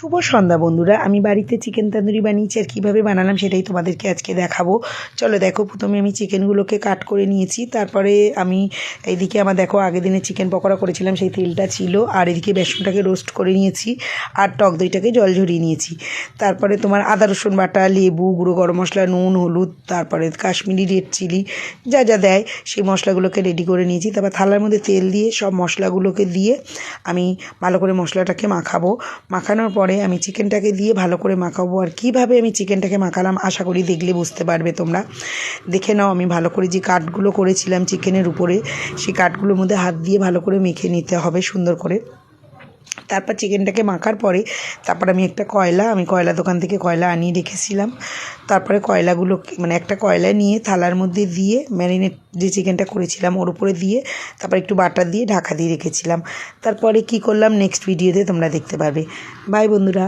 শুভ সন্ধ্যা বন্ধুরা, আমি বাড়িতে চিকেন তন্দুরি বানিয়েছি আর কীভাবে বানালাম সেটাই তোমাদেরকে আজকে দেখাবো। চলো দেখো, প্রথমে আমি চিকেনগুলোকে কাট করে নিয়েছি। তারপরে আমি এইদিকে আমার দেখো আগের দিনে চিকেন পকোড়া করেছিলাম, সেই তেলটা ছিল। আর এদিকে বেসনটাকে রোস্ট করে নিয়েছি আর টক দইটাকে জল ঝরিয়ে নিয়েছি। তারপরে তোমার আদা রসুন বাটা, লেবু, গুঁড়ো গরম মশলা, নুন, হলুদ, তারপরে কাশ্মীরি রেড চিলি যা যা দেয় সেই মশলাগুলোকে রেডি করে নিয়েছি। তারপর থালার মধ্যে তেল দিয়ে সব মশলাগুলোকে দিয়ে আমি ভালো করে মশলাটাকে মাখাবো। মাখানোর পরে আমি চিকেনটাকে দিয়ে ভালো করে মাখাবো। আর কীভাবে আমি চিকেনটাকে মাখালাম আশা করি দেখলে বুঝতে পারবে তোমরা। দেখে নাও, আমি ভালো করে যে কাটগুলো করেছিলাম চিকেনের উপরে, সেই কাটগুলোর মধ্যে হাত দিয়ে ভালো করে মেখে নিতে হবে সুন্দর করে। তারপর চিকেনটাকে মাখার পরে তারপর আমি কয়লা দোকান থেকে কয়লা আনিয়ে রেখেছিলাম। তারপরে কয়লাগুলো মানে একটা কয়লা নিয়ে থালার মধ্যে দিয়ে ম্যারিনেট যে চিকেনটা করেছিলাম ওর উপরে দিয়ে তারপর একটু বাটার দিয়ে ঢাকা দিয়ে রেখেছিলাম। তারপরে কি করলাম নেক্সট ভিডিওতে তোমরা দেখতে পারবে। বাই বন্ধুরা।